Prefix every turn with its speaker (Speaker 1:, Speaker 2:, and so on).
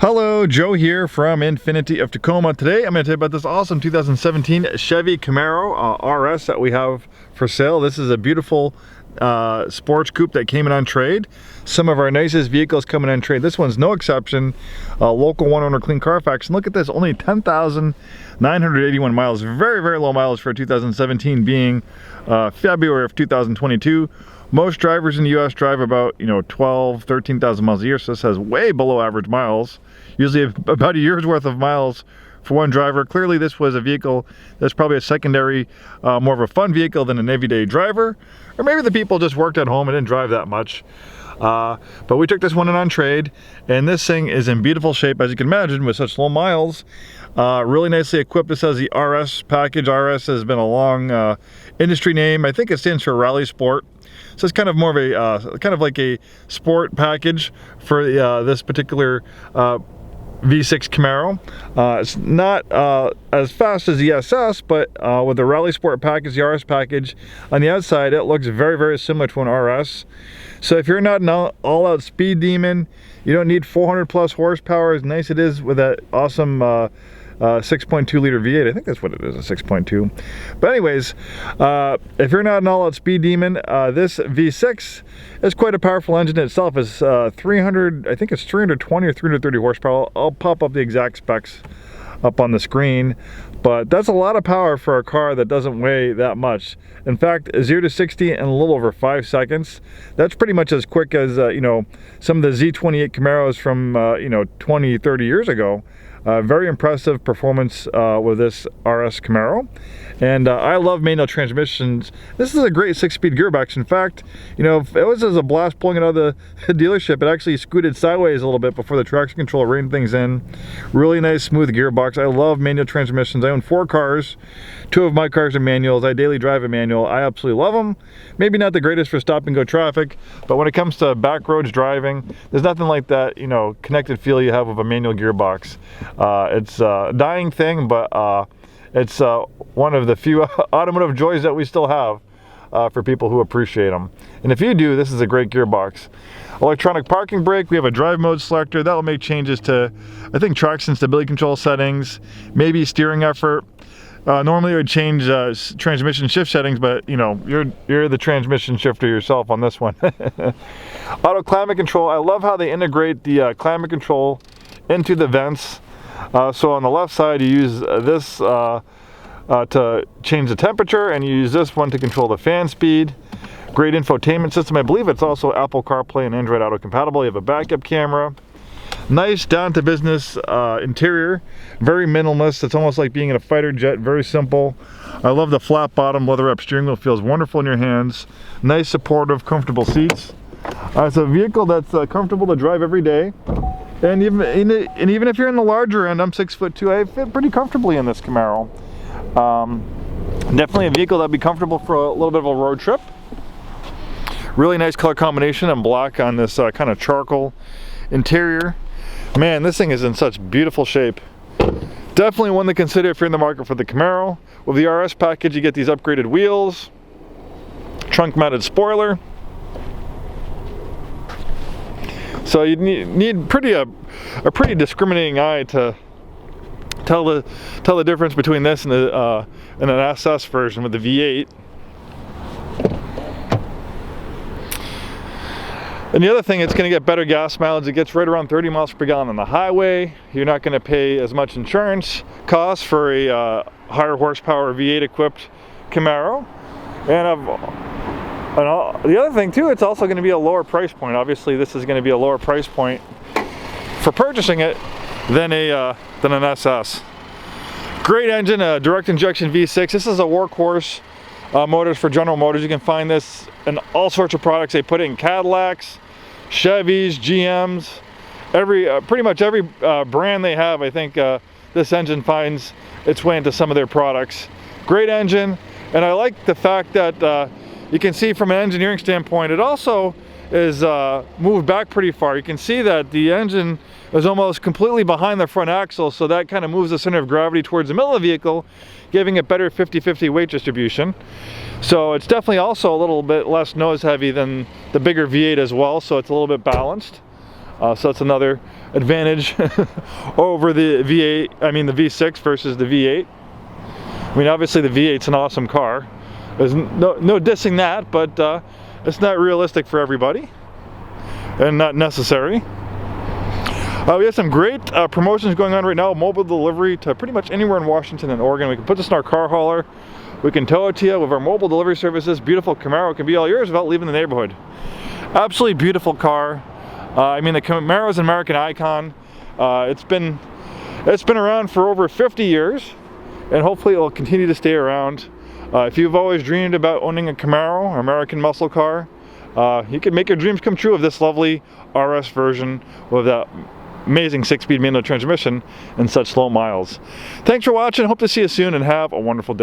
Speaker 1: Hello, Joe here from Infiniti of Tacoma. Today I'm going to tell you about this awesome 2017 Chevy Camaro RS that we have for sale. This is a beautiful sports coupe that came in on trade. Some of our nicest vehicles coming on trade. This one's no exception. Local one owner clean Carfax. And look at this, only 10,981 miles. Very, very low miles for 2017 being February of 2022. Most drivers in the US drive about 12, 13,000 miles a year, so this has way below average miles. Usually about a year's worth of miles for one driver. Clearly this was a vehicle that's probably a secondary, more of a fun vehicle than an everyday driver. Or maybe the people just worked at home and didn't drive that much. But we took this one in on trade, and this thing is in beautiful shape, as you can imagine, with such low miles. Really nicely equipped. This has the RS package. RS has been a long industry name. I think it stands for Rally Sport. So it's kind of more of a, kind of like a sport package for this particular V6 Camaro. It's not as fast as the SS, but with the Rally Sport package, the RS package, on the outside, it looks very, very similar to an RS. So if you're not an all-out speed demon, you don't need 400 plus horsepower, as nice it is with that awesome 6.2 liter V8. I think that's what it is, a 6.2. But anyways, if you're not an all-out speed demon, this V6 is quite a powerful engine itself. It's 300, I think it's 320 or 330 horsepower. I'll pop up the exact specs up on the screen, but that's a lot of power for a car that doesn't weigh that much. In fact, 0 to 60 in a little over 5 seconds. That's pretty much as quick as some of the Z28 Camaros from 20, 30 years ago. Very impressive performance with this RS Camaro, and I love manual transmissions. This is a great 6-speed gearbox. In fact, it was as a blast pulling it out of the dealership. It actually scooted sideways a little bit before the traction control reined things in. Really nice, smooth gearbox. I love manual transmissions. I own 4 cars. 2 of my cars are manuals. I daily drive a manual. I absolutely love them. Maybe not the greatest for stop and go traffic, but when it comes to back roads driving, there's nothing like that connected feel you have with a manual gearbox. It's a dying thing, but it's one of the few automotive joys that we still have for people who appreciate them. And if you do, this is a great gearbox. Electronic parking brake. We have a drive mode selector. That will make changes to, I think, traction stability control settings, maybe steering effort. Normally it would change transmission shift settings, but you're the transmission shifter yourself on this one. Auto climate control. I love how they integrate the climate control into the vents. So on the left side you use this to change the temperature, and you use this one to control the fan speed. Great infotainment system. I believe it's also Apple CarPlay and Android Auto compatible. You have a backup camera. Nice down to business interior. Very minimalist. It's almost like being in a fighter jet. Very simple. I love the flat bottom leather up steering wheel. Feels wonderful in your hands. Nice supportive comfortable seats. It's a vehicle that's comfortable to drive every day. And even if you're in the larger end, I'm 6'2", I fit pretty comfortably in this Camaro. Definitely a vehicle that'd be comfortable for a little bit of a road trip. Really nice color combination in black on this kind of charcoal interior. Man, this thing is in such beautiful shape. Definitely one to consider if you're in the market for the Camaro. With the RS package, you get these upgraded wheels, trunk mounted spoiler. So you need a pretty discriminating eye to tell the difference between this and an SS version with the V8. And the other thing, it's going to get better gas mileage. It gets right around 30 miles per gallon on the highway. You're not going to pay as much insurance costs for a higher horsepower V8 equipped Camaro. And the other thing too, it's also going to be a lower price point. Obviously this is going to be a lower price point for purchasing it than an SS. Great engine, a direct injection V6. This is a workhorse motors for General Motors. You can find this in all sorts of products. They put it in Cadillacs, Chevys, GMs, pretty much every brand they have. I think this engine finds its way into some of their products. Great engine, and I like the fact that you can see from an engineering standpoint, it also is moved back pretty far. You can see that the engine is almost completely behind the front axle, so that kind of moves the center of gravity towards the middle of the vehicle, giving it better 50-50 weight distribution. So it's definitely also a little bit less nose heavy than the bigger V8 as well, so it's a little bit balanced. So that's another advantage over the V8, I mean the V6 versus the V8. I mean, obviously the V8's an awesome car. There's no dissing that, but it's not realistic for everybody and not necessary. We have some great promotions going on right now. Mobile delivery to pretty much anywhere in Washington and Oregon. We can put this in our car hauler. We can tow it to you with our mobile delivery services. Beautiful Camaro can be all yours without leaving the neighborhood. Absolutely beautiful car. I mean, the Camaro is an American icon. It's been around for over 50 years, and hopefully it will continue to stay around. If you've always dreamed about owning a Camaro, American muscle car, you can make your dreams come true with this lovely RS version with that amazing 6-speed manual transmission and such low miles. Thanks for watching. Hope to see you soon and have a wonderful day.